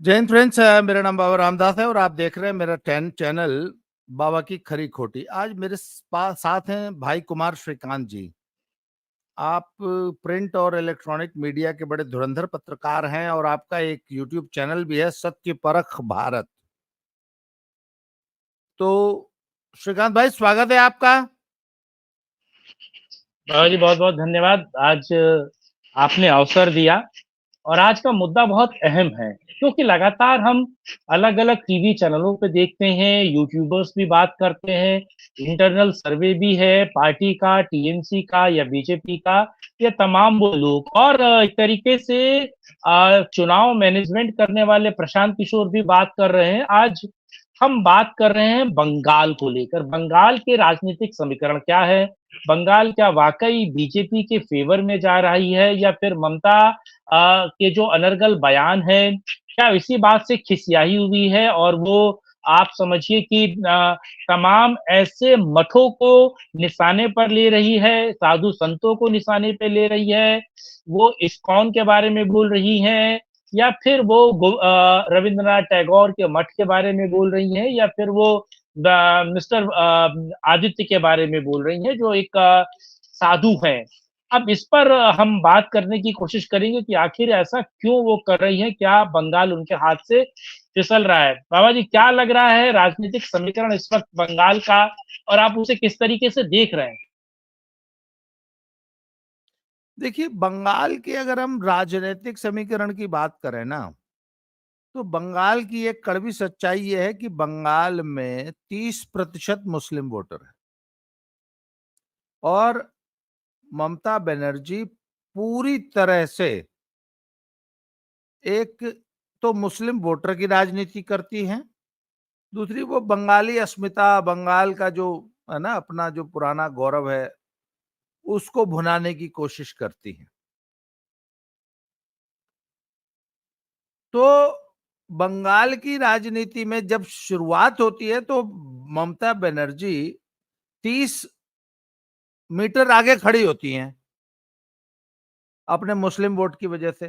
जय हिंद फ्रेंड्स। मेरा नाम बाबा रामदास है और आप देख रहे हैं मेरा चैनल बाबा की खरी खोटी। आज मेरे साथ हैं भाई कुमार श्रीकांत जी। आप प्रिंट और इलेक्ट्रॉनिक मीडिया के बड़े धुरंधर पत्रकार हैं और आपका एक यूट्यूब चैनल भी है, सत्य परख भारत। तो श्रीकांत भाई, स्वागत है आपका। बाबा जी बहुत बहुत धन्यवाद। आज आपने अवसर दिया और आज का मुद्दा बहुत अहम है क्योंकि लगातार हम अलग अलग टीवी चैनलों पे देखते हैं, यूट्यूबर्स भी बात करते हैं, इंटरनल सर्वे भी है पार्टी का, टीएमसी का या बीजेपी का, ये तमाम वो लोग और एक तरीके से चुनाव मैनेजमेंट करने वाले प्रशांत किशोर भी बात कर रहे हैं। आज हम बात कर रहे हैं बंगाल को लेकर। बंगाल के राजनीतिक समीकरण क्या है? बंगाल क्या वाकई बीजेपी के फेवर में जा रही है या फिर ममता के जो अनर्गल बयान है क्या इसी बात से खिसियाई हुई है और वो आप समझिए कि तमाम ऐसे मठों को निशाने पर ले रही है, साधु संतों को निशाने पे ले रही है, वो इस्कॉन के बारे में बोल रही है या फिर वो रविंद्रनाथ टैगोर के मठ के बारे में बोल रही है या फिर वो मिस्टर आदित्य के बारे में बोल रही है जो एक साधु हैं। अब इस पर हम बात करने की कोशिश करेंगे कि आखिर ऐसा क्यों वो कर रही है, क्या बंगाल उनके हाथ से फिसल रहा है? बाबा जी क्या लग रहा है राजनीतिक समीकरण इस वक्त बंगाल का और आप उसे किस तरीके से देख रहे हैं? देखिए, बंगाल की अगर हम राजनीतिक समीकरण की बात करें ना, तो बंगाल की एक कड़वी सच्चाई यह है कि बंगाल में 30% मुस्लिम वोटर है और ममता बनर्जी पूरी तरह से एक तो मुस्लिम वोटर की राजनीति करती हैं, दूसरी वो बंगाली अस्मिता, बंगाल का जो है ना अपना जो पुराना गौरव है, उसको भुनाने की कोशिश करती हैं। तो बंगाल की राजनीति में जब शुरुआत होती है तो ममता बनर्जी 30 मीटर आगे खड़ी होती हैं अपने मुस्लिम वोट की वजह से।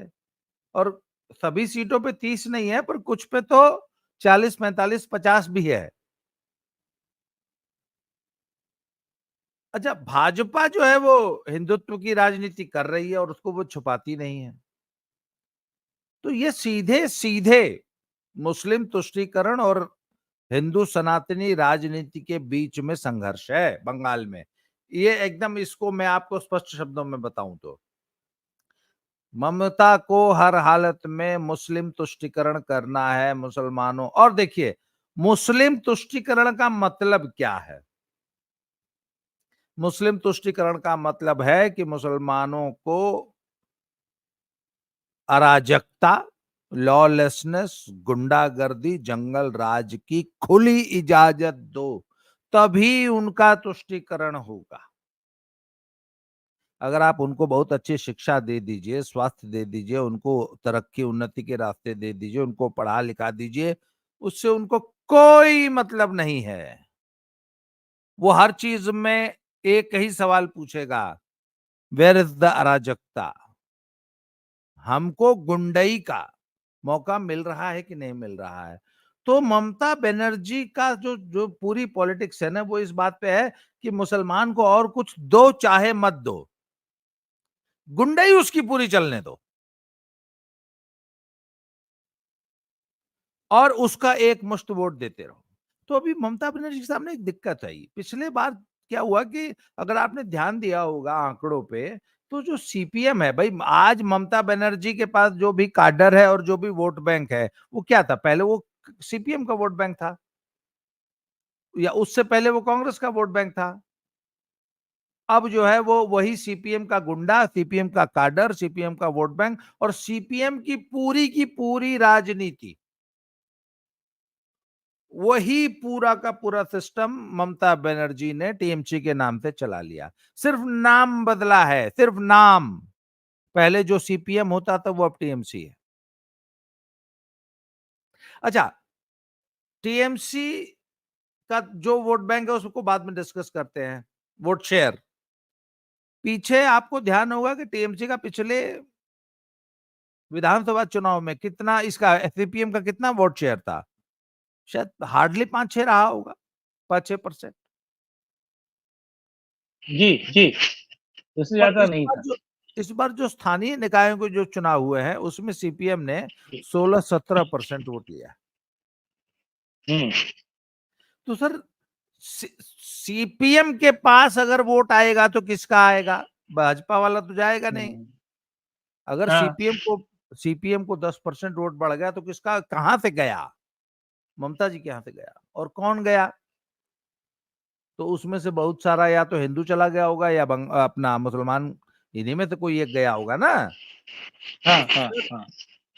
और सभी सीटों पे 30 नहीं है, पर कुछ पे तो 40, 45, 50 भी है। अच्छा, भाजपा जो है वो हिंदुत्व की राजनीति कर रही है और उसको वो छुपाती नहीं है। तो ये सीधे सीधे मुस्लिम तुष्टीकरण और हिंदू सनातनी राजनीति के बीच में संघर्ष है बंगाल में। ये एकदम, इसको मैं आपको स्पष्ट शब्दों में बताऊं तो ममता को हर हालत में मुस्लिम तुष्टीकरण करना है मुसलमानों। और देखिए, मुस्लिम तुष्टीकरण का मतलब क्या है? मुस्लिम तुष्टीकरण का मतलब है कि मुसलमानों को अराजकता, लॉलेसनेस, गुंडागर्दी, जंगल राज की खुली इजाजत दो, तभी उनका तुष्टीकरण होगा। अगर आप उनको बहुत अच्छी शिक्षा दे दीजिए, स्वास्थ्य दे दीजिए, उनको तरक्की उन्नति के रास्ते दे दीजिए, उनको पढ़ा लिखा दीजिए, उससे उनको कोई मतलब नहीं है। वो हर चीज में एक ही सवाल पूछेगा, वेयर इज द अराजकता? हमको गुंडई का मौका मिल रहा है कि नहीं मिल रहा है? तो ममता बनर्जी का जो जो पूरी पॉलिटिक्स है ना, वो इस बात पे है कि मुसलमान को और कुछ दो चाहे मत दो, गुंडई उसकी पूरी चलने दो और उसका एक मुश्त वोट देते रहो। तो अभी ममता बनर्जी के सामने एक दिक्कत आई। पिछले बार क्या हुआ कि अगर आपने ध्यान दिया होगा आंकड़ों पे, तो जो सीपीएम है भाई, आज ममता बनर्जी के पास जो भी काडर है और जो भी वोट बैंक है, वो क्या था? पहले वो सीपीएम का वोट बैंक था, या उससे पहले वो कांग्रेस का वोट बैंक था। अब जो है वो वही सीपीएम का गुंडा, सीपीएम का काडर, सीपीएम का वोट बैंक और सीपीएम की पूरी राजनीति, वही पूरा का पूरा सिस्टम ममता बनर्जी ने टीएमसी के नाम से चला लिया। सिर्फ नाम बदला है, सिर्फ नाम। पहले जो सीपीएम होता था वो अब टीएमसी है। अच्छा, टीएमसी का जो वोट बैंक है उसको बाद में डिस्कस करते हैं, वोट शेयर। पीछे आपको ध्यान होगा कि टीएमसी का पिछले विधानसभा चुनाव में कितना इसका सीपीएम का कितना वोट शेयर था? शायद हार्डली 5-6 रहा होगा, 5-6%। जी, जी, इससे और ज़्यादा नहीं था। इस बार जो स्थानीय निकायों के जो चुनाव हुए हैं, उसमें सीपीएम ने जी, 16-17% वोट लिया। हुँ, तो सर सीपीएम के पास अगर वोट आएगा तो किसका आएगा? भाजपा वाला तो जाएगा नहीं। हुँ, अगर हाँ, सीपीएम को 10% वोट बढ़ गया तो किसका कहां से गया? ममता जी के यहाँ से गया। और कौन गया? तो उसमें से बहुत सारा या तो हिंदू चला गया होगा या अपना मुसलमान, इन्हीं में से कोई एक गया होगा ना। हाँ, तो हाँ, सर हाँ।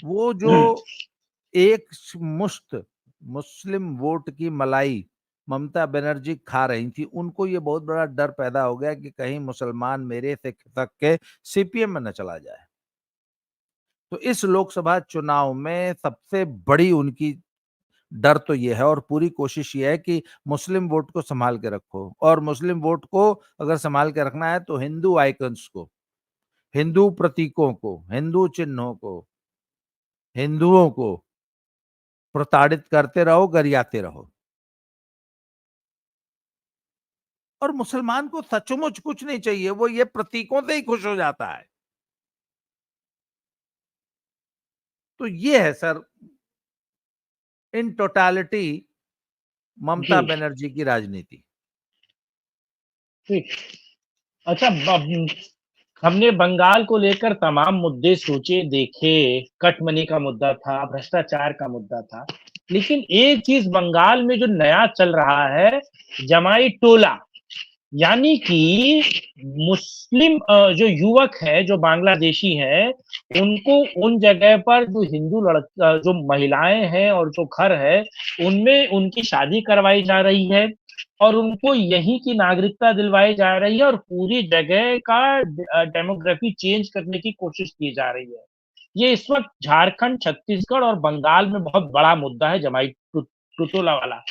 वो जो एक मुश्त मुस्लिम वोट की मलाई ममता बनर्जी खा रही थी, उनको ये बहुत बड़ा डर पैदा हो गया कि कहीं मुसलमान मेरे से खिसक के सीपीएम में न चला जाए। तो इस लोकसभा चुनाव में सबसे बड़ी उनकी डर तो ये है और पूरी कोशिश ये है कि मुस्लिम वोट को संभाल के रखो, और मुस्लिम वोट को अगर संभाल के रखना है तो हिंदू आइकन्स को, हिंदू प्रतीकों को, हिंदू चिन्हों को, हिंदुओं को प्रताड़ित करते रहो, गरियाते रहो। और मुसलमान को सचमुच कुछ नहीं चाहिए, वो ये प्रतीकों से ही खुश हो जाता है। तो ये है सर इन टोटालिटी जी, ममता बनर्जी की राजनीति। ठीक। अच्छा, हमने बंगाल को लेकर तमाम मुद्दे सोचे, देखे, कट मनी का मुद्दा था, भ्रष्टाचार का मुद्दा था। लेकिन एक चीज़ बंगाल में जो नया चल रहा है, जमाई टोला, यानी कि मुस्लिम जो युवक है, जो बांग्लादेशी है, उनको उन जगह पर जो जो महिलाएँ हैं और जो घर है, उनमें उनकी शादी करवाई जा रही है और उनको यहीं की नागरिकता दिलवाई जा रही है और पूरी जगह का डेमोग्राफी चेंज करने की कोशिश की जा रही है। ये इस वक़्त झारखंड, छत्तीसगढ़ और बंगाल में बहुत बड़ा मुद्दा है, जमाई टुटोला वाला।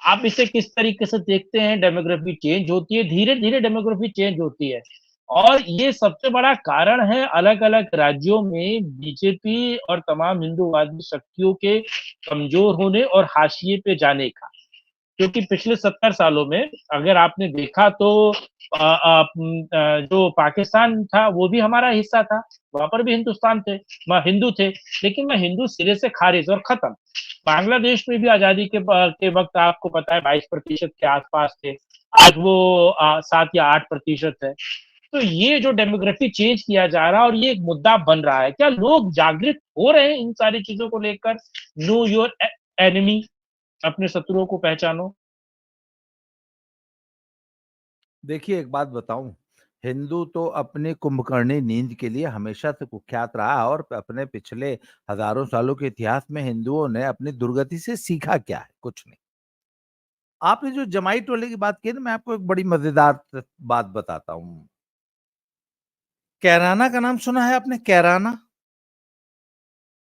आप इसे किस तरीके से देखते हैं? डेमोग्राफी चेंज होती है, धीरे-धीरे डेमोग्राफी चेंज होती है और ये सबसे बड़ा कारण है अलग-अलग राज्यों में बीजेपी और तमाम हिंदूवादी शक्तियों के कमज़ोर होने और हाशिए पे जाने का। क्योंकि पिछले 70 सालों में अगर आपने देखा तो जो पाकिस्तान था वो भी हमारा हिस्सा था, वहाँ पर भी हिंदुस्तान थे, वहाँ हिंदू थे, लेकिन वह हिंदू सिरे से खारिज और खत्म। बांग्लादेश में भी आज़ादी के वक़्त आपको पता है 22% के आस-पास थे, आज वो 7 या 8% है। तो ये जो डेमोग्राफी चेंज किया जा रहा है और ये एक मुद्दा बन रहा है, क्या लोग जागृत हो रहे हैं इन सारी चीज़ों को लेकर? नो योर एनिमी, अपने शत्रुओं को पहचानो। देखिए एक बात बताऊं, हिंदू तो अपनी कुंभकर्णी नींद के लिए हमेशा से कुख्यात रहा है, और अपने पिछले हजारों सालों के इतिहास में हिंदुओं ने अपनी दुर्गति से सीखा क्या है? कुछ नहीं। आपने जो जमाई टोले की बात की ना, मैं आपको एक बड़ी मजेदार बात बताता हूँ। कैराना का नाम सुना है आपने? कैराना,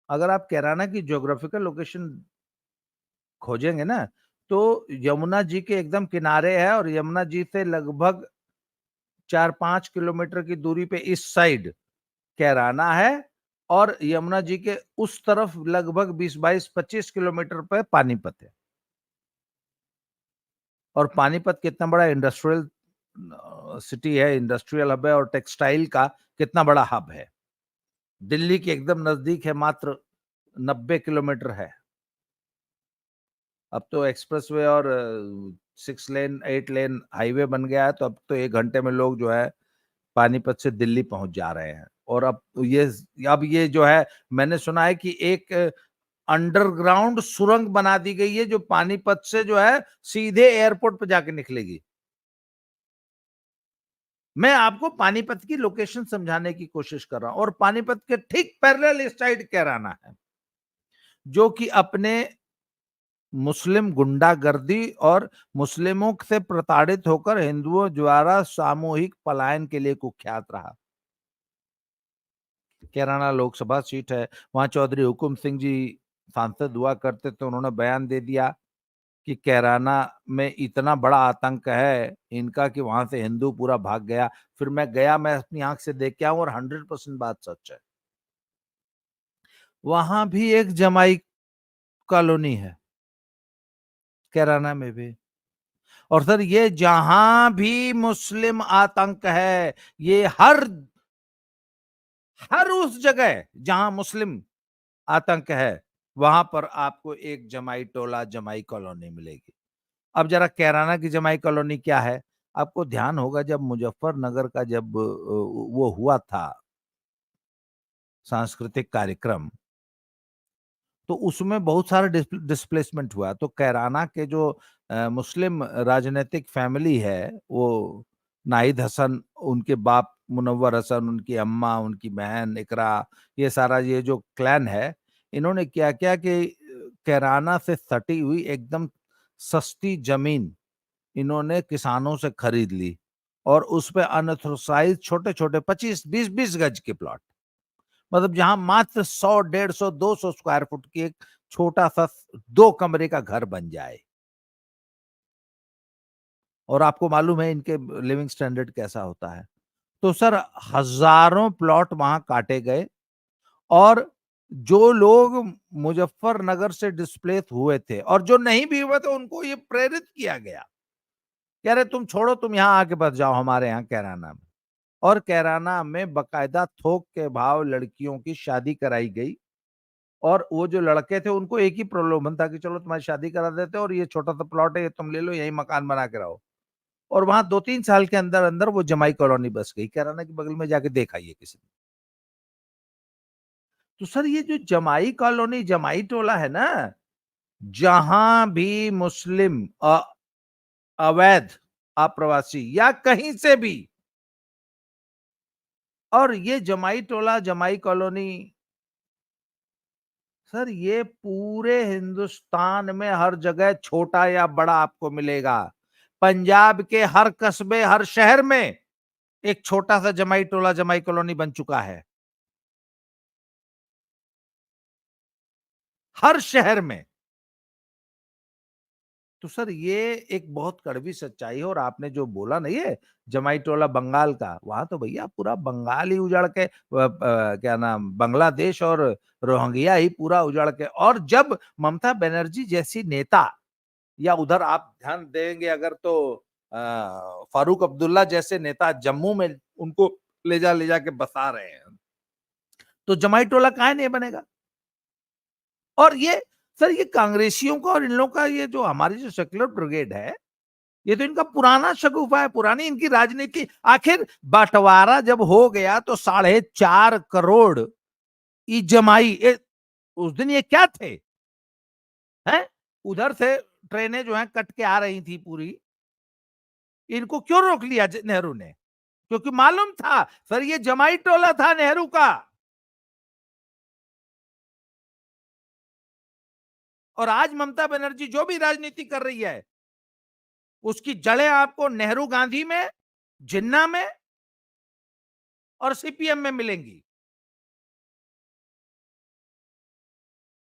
अगर आप कैराना की ज्योग्राफिकल लोकेशन खोजेंगे ना, तो यमुना जी के एकदम किनारे है, और यमुना जी से लगभग 4-5 किलोमीटर की दूरी पे इस साइड कैराना है, और यमुना जी के उस तरफ लगभग 20-22-25 किलोमीटर पे पानीपत है। और पानीपत कितना बड़ा इंडस्ट्रियल सिटी है, इंडस्ट्रियल हब है, और टेक्सटाइल का कितना बड़ा हब है। दिल्ली के एकदम नजदीक है, मात्र 90 किलोमीटर है। अब तो एक्सप्रेसवे और 6 लेन 8 लेन हाईवे बन गया है, तो अब तो 1 घंटे में लोग जो है पानीपत से दिल्ली पहुंच जा रहे हैं। और अब ये जो है, मैंने सुना है कि एक अंडरग्राउंड सुरंग बना दी गई है, जो पानीपत से जो है सीधे एयरपोर्ट पर जाके निकलेगी। मैं आपको पानीपत की लोकेशन समझाने की कोशिश कर रहा हूं, और पानीपत के ठीक पैरेलल इस साइड कैराना है, जो कि अपने मुस्लिम गुंडागर्दी और मुस्लिमों से प्रताड़ित होकर हिंदुओं द्वारा सामूहिक पलायन के लिए कुख्यात रहा। कैराना लोकसभा सीट है, वहां चौधरी हुकुम सिंह जी सांसद हुआ करते थे। उन्होंने बयान दे दिया कि कैराना में इतना बड़ा आतंक है इनका कि वहां से हिंदू पूरा भाग गया। फिर मैं गया, मैं अपनी आंख से देख के आऊं, और 100% बात सच है। वहां भी एक जमाई कॉलोनी है, कैराना में भी। और सर ये जहां भी मुस्लिम आतंक है, ये हर उस जगह जहां मुस्लिम आतंक है, वहां पर आपको एक जमाई टोला, जमाई कॉलोनी मिलेगी। अब जरा कैराना की जमाई कॉलोनी क्या है? आपको ध्यान होगा जब मुजफ्फरनगर का जब वो हुआ था सांस्कृतिक कार्यक्रम, तो उसमें बहुत सारा डिस्प्लेसमेंट हुआ। तो कैराना के जो मुस्लिम राजनीतिक फैमिली है, वो नाहिद हसन, उनके बाप मुनव्वर हसन, उनकी अम्मा, उनकी बहन इकरा, ये सारा ये जो क्लैन है, इन्होंने क्या किया कि कैराना से सटी हुई एकदम सस्ती जमीन इन्होंने किसानों से खरीद ली और उस पे अनऑथराइज्ड छोटे छोटे 25-20-20 गज के प्लॉट, मतलब जहां मात्र 100, 150, 200 स्क्वायर फुट की एक छोटा सा 2 कमरे का घर बन जाए। और आपको मालूम है इनके लिविंग स्टैंडर्ड कैसा होता है। तो सर हजारों प्लॉट वहां काटे गए। और जो लोग मुजफ्फरनगर से डिस्प्लेस हुए थे और जो नहीं भी हुए थे, उनको ये प्रेरित किया गया, कह रहे तुम छोड़ो, तुम यहाँ आके बस जाओ हमारे यहाँ कैराना में। और कैराना में बकायदा थोक के भाव लड़कियों की शादी कराई गई। और वो जो लड़के थे उनको एक ही प्रलोभन था कि चलो तुम्हारी शादी करा देते हैं और ये छोटा सा प्लॉट है, ये तुम ले लो, यही मकान बना के रहो। और वहां 2-3 साल के अंदर अंदर वो जमाई कॉलोनी बस गई। कैराना के बगल में जाके देखा ये किसी ने। तो सर ये जो जमाई कॉलोनी, जमाई टोला है ना, जहां भी मुस्लिम अवैध आप्रवासी या कहीं से भी, और ये जमाई टोला, जमाई कॉलोनी, सर ये पूरे हिंदुस्तान में हर जगह छोटा या बड़ा आपको मिलेगा। पंजाब के हर कस्बे, हर शहर में एक छोटा सा जमाई टोला, जमाई कॉलोनी बन चुका है, हर शहर में। तो सर ये एक बहुत कड़वी सच्चाई है। और आपने जो बोला नहीं है जमाई टोला बंगाल का, वहां तो भैया पूरा बंगाल ही उजड़ के क्या नाम, बांग्लादेश और रोहिंग्या ही पूरा उजड़ के। और जब ममता बनर्जी जैसी नेता, या उधर आप ध्यान देंगे अगर तो फारूक अब्दुल्ला जैसे नेता जम्मू में उनको ले जा के बसा रहे हैं, तो जमाई टोला काहे नहीं बनेगा? और ये सर ये कांग्रेसियों का और इन लोगों का, ये जो हमारी जो सेक्युलर ब्रिगेड है, ये तो इनका पुराना शगुफा है, पुरानी इनकी राजनीति। आखिर बंटवारा जब हो गया तो 4.5 करोड़ ई जमाई उस दिन ये क्या थे हैं? उधर से ट्रेनें जो हैं कट के आ रही थी पूरी, इनको क्यों रोक लिया नेहरू ने? क्योंकि मालूम था सर ये जमाई टोला था नेहरू का। और आज ममता बनर्जी जो भी राजनीति कर रही है, उसकी जड़ें आपको नेहरू गांधी में, जिन्ना में और सीपीएम में मिलेंगी।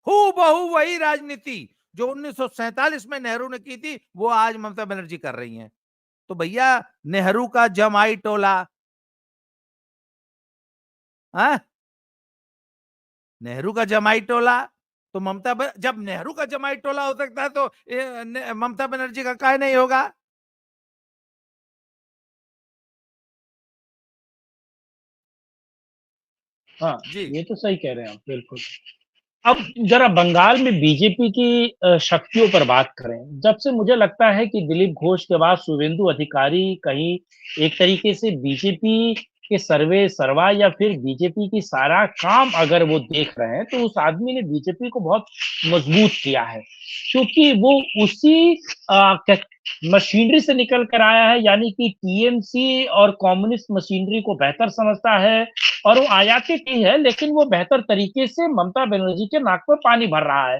हूबहू वही राजनीति जो 1947 में नेहरू ने की थी, वो आज ममता बनर्जी कर रही हैं। तो भैया नेहरू का जमाई टोला, हाँ, नेहरू का जमाई टोला, तो जब नेहरू का जमाई टोला हो सकता है तो ममता बनर्जी का काहे नहीं होगा? हाँ, जी। ये तो सही कह रहे हैं आप, बिल्कुल। अब जरा बंगाल में बीजेपी की शक्तियों पर बात करें। जब से मुझे लगता है कि दिलीप घोष के बाद शुवेंदु अधिकारी कहीं एक तरीके से बीजेपी के सर्वे सर्वा या फिर बीजेपी की सारा काम अगर वो देख रहे हैं, तो उस आदमी ने बीजेपी को बहुत मजबूत किया है। क्योंकि वो उसी मशीनरी से निकल कर आया है, यानी कि टीएमसी और कम्युनिस्ट मशीनरी को बेहतर समझता है। और वो आयातित ही है, लेकिन वो बेहतर तरीके से ममता बनर्जी के नाक पर पानी भर रहा है।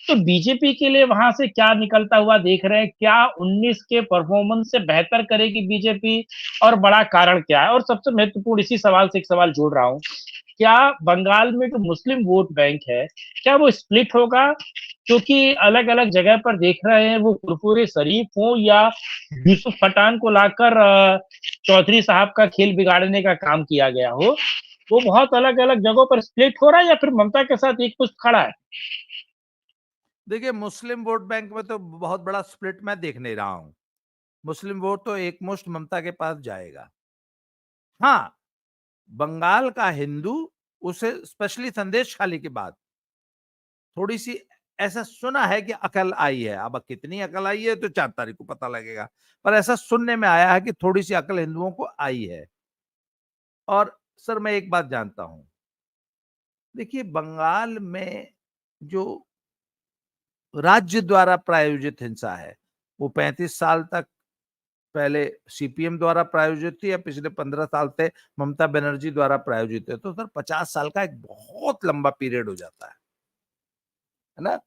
तो बीजेपी के लिए वहां से क्या निकलता हुआ देख रहे हैं? क्या 19 के परफॉर्मेंस से बेहतर करेगी बीजेपी? और बड़ा कारण क्या है? और सबसे महत्वपूर्ण, इसी सवाल से एक सवाल जोड़ रहा हूं, क्या बंगाल में जो मुस्लिम वोट बैंक है, क्या वो स्प्लिट होगा? क्योंकि अलग अलग जगह पर देख रहे हैं, वो कुरकुरे शरीफ हो या यूसुफ पठान को लाकर चौधरी साहब का खेल बिगाड़ने का काम किया गया हो, वो बहुत अलग-अलग जगहों पर स्प्लिट हो रहा है या फिर ममता के साथ एक मुश्त खड़ा है? देखिए, मुस्लिम वोट बैंक में तो बहुत बड़ा स्प्लिट मैं देख नहीं रहा हूँ। मुस्लिम वोट तो एकमुश्त ममता के पास जाएगा। हाँ, बंगाल का हिंदू उसे स्पेशली संदेश खाली के बाद थोड़ी-सी ऐसा सुना है कि अकल आई है। अब कितनी अकल आई है तो 4 तारीख को पता लगेगा। पर ऐसा सुनने में आया है कि थोड़ी-सी अकल हिंदुओं को आई है। और सर मैं एक बात जानता हूँ। देखिए बंगाल में जो राज्य द्वारा प्रायोजित हिंसा है, वो 35 साल तक पहले सीपीएम द्वारा प्रायोजित थी, या पिछले 15 साल से ममता बनर्जी द्वारा प्रायोजित है। तो सर 50 साल का एक बहुत लंबा पीरियड हो जाता है ना?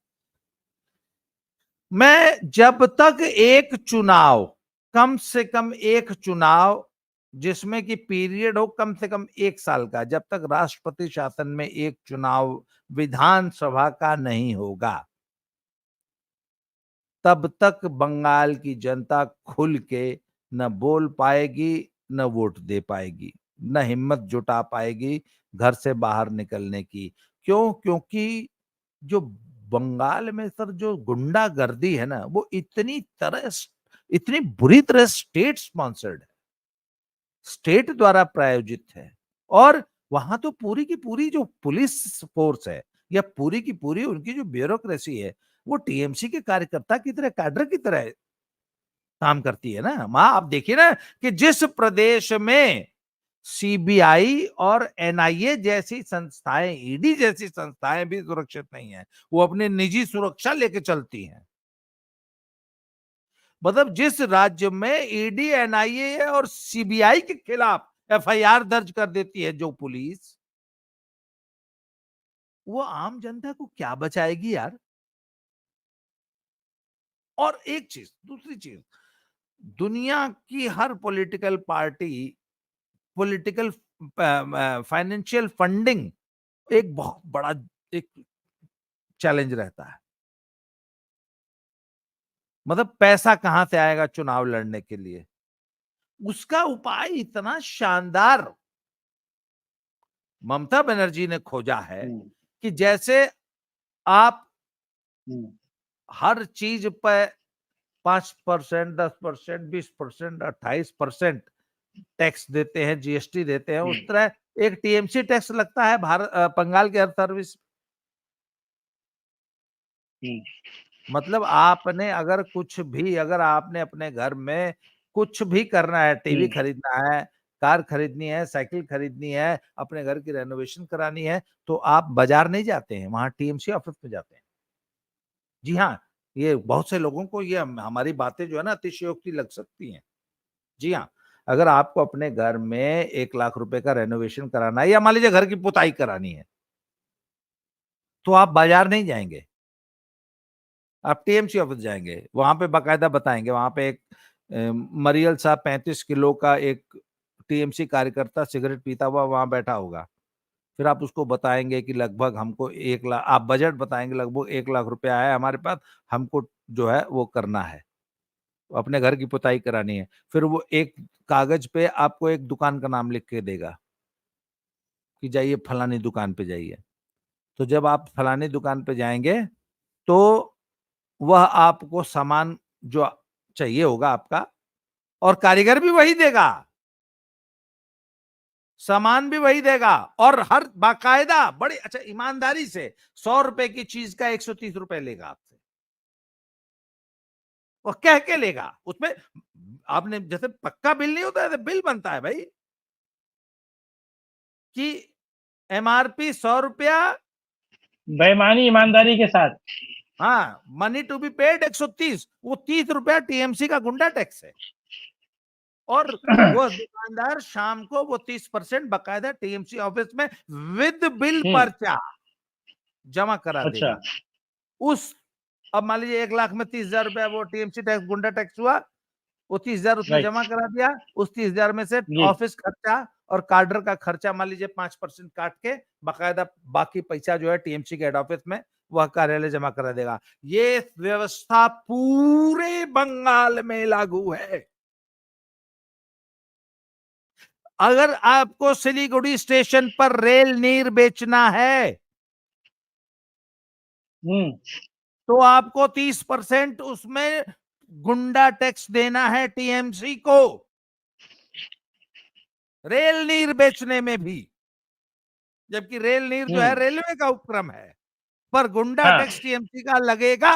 मैं जब तक एक चुनाव, कम से कम एक चुनाव जिसमें कि पीरियड हो कम से कम 1 साल का, जब तक राष्ट्रपति शासन में एक चुनाव विधानसभा का नहीं होगा, तब तक बंगाल की जनता खुल के न बोल पाएगी, न वोट दे पाएगी, न हिम्मत जुटा पाएगी घर से बाहर निकलने की। क्यों? क्योंकि जो बंगाल में सर जो गुंडागर्दी है ना, वो इतनी बुरी तरह स्टेट स्पॉन्सर्ड है, स्टेट द्वारा प्रायोजित है। और वहां तो पूरी की पूरी जो पुलिस फोर्स है, या पूरी की पूरी उनकी जो ब्यूरोक्रेसी है, वो टीएमसी के कार्यकर्ता की तरह, कैडर की तरह काम करती है ना। माँ आप देखिए ना कि जिस प्रदेश में सीबीआई और एनआईए जैसी संस्थाएं, ईडी जैसी संस्थाएं भी सुरक्षित नहीं है, वो अपनी निजी सुरक्षा लेके चलती हैं। मतलब जिस राज्य में ईडी, एनआईए और सीबीआई के खिलाफ एफआईआर दर्ज कर देती है जो पुलिस, वो आम जनता को क्या बचाएगी यार। और एक चीज, दूसरी चीज, दुनिया की हर political party political financial funding एक बहुत बड़ा एक चैलेंज रहता है। मतलब पैसा कहां से आएगा चुनाव लड़ने के लिए, उसका उपाय इतना शानदार ममता बनर्जी ने खोजा है हुँ, कि जैसे आप हुँ, हर चीज पर 5%, 10%, 20%, 28% टैक्स देते हैं, जीएसटी देते हैं, हुँ, उस तरह एक टीएमसी टैक्स लगता है बंगाल के हर सर्विस। हुँ, मतलब आपने अगर कुछ भी, अगर आपने अपने घर में कुछ भी करना है, टीवी हुँ, खरीदना है, कार खरीदनी है, साइकिल खरीदनी है, अपने घर की रेनोवेशन करानी है, तो आप बाजार नहीं जाते हैं, वहां टीएमसी ऑफिस में जाते हैं। जी हाँ, ये बहुत से लोगों को ये हमारी बातें जो है ना अतिशयोक्ति लग सकती हैं। जी हाँ, अगर आपको अपने घर में 1 लाख रुपए का रेनोवेशन कराना है, या मान लीजिए घर की पुताई करानी है, तो आप बाजार नहीं जाएंगे, आप टीएमसी ऑफिस जाएंगे। वहां पे बाकायदा बताएंगे, वहां पे एक मरियल सा 35 किलो का एक टीएमसी कार्यकर्ता सिगरेट पीता हुआ वहां बैठा होगा। फिर आप उसको बताएंगे कि लगभग हमको 1 लाख, आप बजट बताएंगे, लगभग 1 लाख रुपया है हमारे पास, हमको जो है वो करना है, अपने घर की पुताई करानी है। फिर वो एक कागज पे आपको एक दुकान का नाम लिख के देगा कि जाइए फलानी दुकान पे जाइए। तो जब आप फलानी दुकान पे जाएंगे, तो वह आपको सामान जो चाहिए होगा आपका, और कारीगर भी वही देगा, सामान भी वही देगा, और हर बाकायदा बड़ी अच्छा ईमानदारी से 100 रुपए की चीज का 130 रुपए लेगा आपसे, और कह के लेगा उसमें। आपने जैसे पक्का बिल नहीं होता है, बिल बनता है भाई कि एमआरपी 100 रुपया, बेईमानी ईमानदारी के साथ। हाँ मनी टू बी पेड 130, वो 30 रुपया टीएमसी का गुंडा टैक्स है। और वो दुकानदार शाम को वो 30% बकायदा टीएमसी ऑफिस में विद बिल हुँ, पर्चा जमा करा अच्छा, देगा। उस अब मान लीजिए 1 लाख में 30,000 रुपया वो टीएमसी टैक्स, गुंडा टैक्स हुआ, वो 30,000 उसने राइट, जमा करा दिया। उस 30,000 में से जी, ऑफिस खर्चा और कार्डर का खर्चा मान लीजिए 5% काट के बकायदा बाकी पैसा जो है टीएमसी के हेड ऑफिस में वह कार्यालय जमा करा देगा। ये व्यवस्था पूरे बंगाल में लागू है। अगर आपको सिलीगुड़ी स्टेशन पर रेल नीर बेचना है तो आपको 30% उसमें गुंडा टैक्स देना है टीएमसी को, रेल नीर बेचने में भी। जबकि रेल नीर जो है रेलवे का उपक्रम है, पर गुंडा हाँ, टैक्स टीएमसी का लगेगा।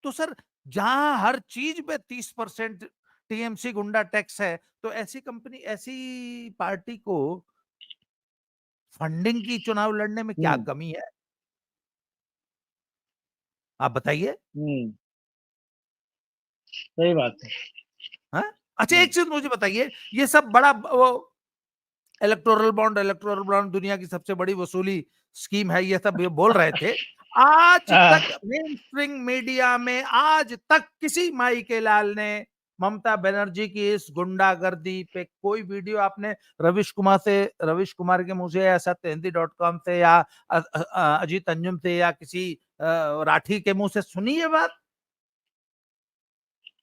तो सर, जहां हर चीज पे 30% टीएमसी गुंडा टैक्स है, तो ऐसी कंपनी, ऐसी पार्टी को फंडिंग की चुनाव लड़ने में क्या कमी है? आप बताइए। सही बात है। हाँ? अच्छा, एक चीज मुझे बताइए, ये सब बड़ा वो इलेक्टोरल बॉन्ड दुनिया की सबसे बड़ी वसूली स्कीम है, ये सब ये बोल रहे थे। आज तक मेन स्ट्रीम मीडिया में आज तक किसी माई के लाल ने ममता बनर्जी की इस गुंडागर्दी पे कोई वीडियो आपने रविश कुमार के मुंह से या सत्यहिंदी.com से या अजीत अंजुम से या किसी राठी के मुंह से सुनी है बात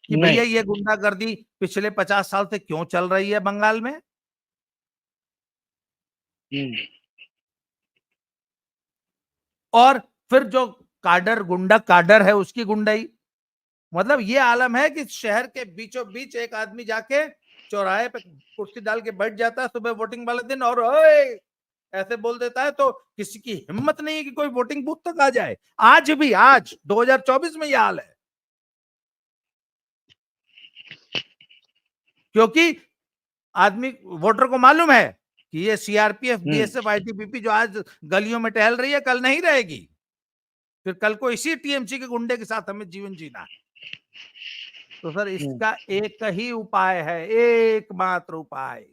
कि भैया ये गुंडागर्दी पिछले 50 साल से क्यों चल रही है बंगाल में? और फिर जो गुंडा काडर है उसकी गुंडाई, मतलब ये आलम है कि शहर के बीचों बीच एक आदमी जाके चौराहे पे कुर्सी डाल के बैठ जाता है सुबह वोटिंग वाले दिन और ओए ऐसे बोल देता है, तो किसी की हिम्मत नहीं है कि कोई वोटिंग बूथ तक आ जाए। आज भी, आज 2024 में यह हाल है, क्योंकि आदमी वोटर को मालूम है कि ये सीआरपीएफ, बीएसएफ, आईटीबीपी जो आज गलियों में टहल रही है कल नहीं रहेगी, फिर कल को इसी टीएमसी के गुंडे के साथ हमें जीवन जीना है। तो सर, इसका एक ही उपाय है, एकमात्र उपाय,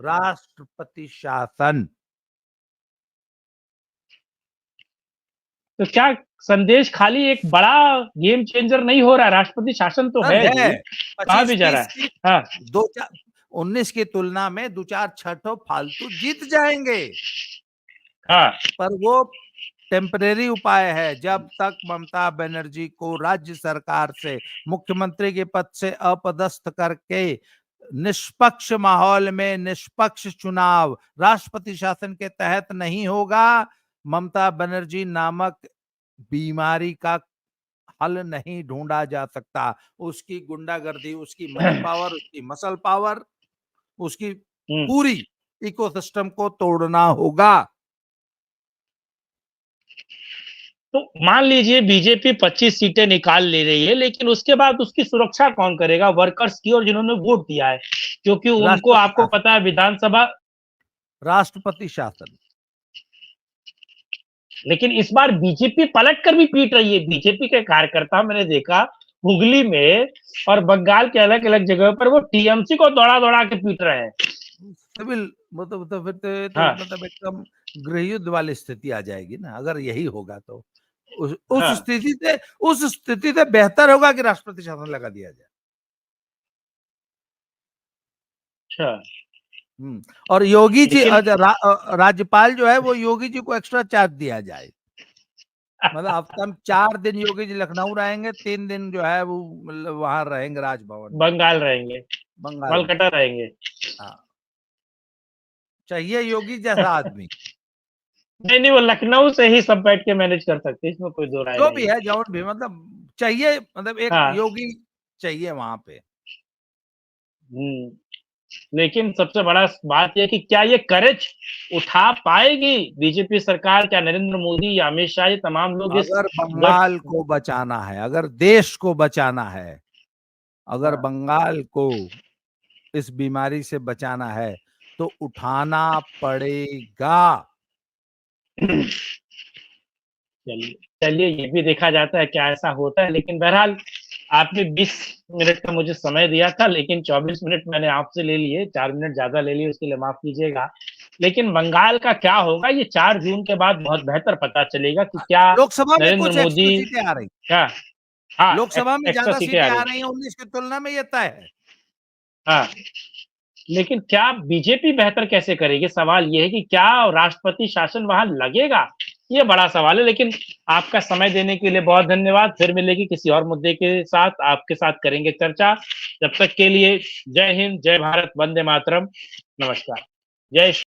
राष्ट्रपति शासन। तो क्या संदेश खाली एक बड़ा गेम चेंजर नहीं हो रहा? राष्ट्रपति शासन तो है ही, कहाँ भी जा रहा है। हाँ, 19 की तुलना में 2-4 छठो फालतू जीत जाएंगे, हाँ, पर वो टेम्परेरी उपाय है। जब तक ममता बनर्जी को राज्य सरकार से, मुख्यमंत्री के पद से अपदस्थ करके निष्पक्ष माहौल में निष्पक्ष चुनाव राष्ट्रपति शासन के तहत नहीं होगा, ममता बनर्जी नामक बीमारी का हल नहीं ढूंढा जा सकता। उसकी गुंडागर्दी, उसकी मनी पावर, उसकी मसल पावर, उसकी पूरी इकोसिस्टम को तोड़ना होगा। तो मान लीजिए बीजेपी 25 सीटें निकाल ले रही है, लेकिन उसके बाद उसकी सुरक्षा कौन करेगा? वर्कर्स की और जिन्होंने वोट दिया है, क्योंकि उनको आपको पता है विधानसभा, राष्ट्रपति शासन। लेकिन इस बार बीजेपी पलट कर भी पीट रही है। बीजेपी के कार्यकर्ता मैंने देखा हुगली में और बंगाल के अलग अलग जगह पर वो टीएमसी को दौड़ा दौड़ा के पीट रहे हैं। सिविल मतलब तो फिर तो मतलब एकदम गृह युद्ध वाली स्थिति आ जाएगी ना, अगर यही होगा तो उस स्थिति से बेहतर होगा कि राष्ट्रपति शासन लगा दिया जाए। और योगी जी, राज्यपाल जो है वो योगी जी को एक्स्ट्रा चार्ज दिया जाए, मतलब हफ्ता में 4 दिन योगी जी लखनऊ रहेंगे, 3 दिन जो है वो मतलब वहां रहेंगे राजभवन, बंगाल रहेंगे, कलकत्ता रहेंगे। हाँ, चाहिए योगी जैसा आदमी। नहीं, वो लखनऊ से ही सब बैठ के मैनेज कर सकते हैं, इसमें कोई दो राय जो नहीं भी है, जौन भी, मतलब चाहिए, मतलब एक योगी चाहिए वहां पे। लेकिन सबसे बड़ा बात यह कि क्या ये करेज उठा पाएगी बीजेपी सरकार? क्या नरेंद्र मोदी या अमित शाह, ये तमाम लोग अगर बंगाल को बचाना है, अगर देश को बचाना है, अगर बंगाल को इस बीमारी से बचाना है तो उठाना पड़ेगा। चलिए, ये भी देखा जाता है क्या ऐसा होता है। लेकिन बहरहाल आपने 20 मिनट का मुझे समय दिया था, लेकिन 24 मिनट मैंने आपसे ले लिए, 4 मिनट ज्यादा ले लिए, उसके लिए माफ कीजिएगा। लेकिन बंगाल का क्या होगा ये 4 जून के बाद बहुत बेहतर पता चलेगा कि क्या लोकसभा में नरेंद्र कुछ मोदी, सीटें आ रही, क्या, हाँ, लोकसभा में एक्स्ट्रा ज्यादा सीटें आ रही हैं 19 की तुलना में, ये तय है। हाँ, लेकिन क्या बीजेपी बेहतर कैसे करेगी? सवाल यह है कि क्या राष्ट्रपति शासन वहां लगेगा? ये बड़ा सवाल है, लेकिन आपका समय देने के लिए बहुत धन्यवाद। फिर मिलेंगे किसी और मुद्दे के साथ, आपके साथ करेंगे चर्चा। जब तक के लिए जय हिंद, जय भारत, वंदे मातरम, नमस्कार। जय श्री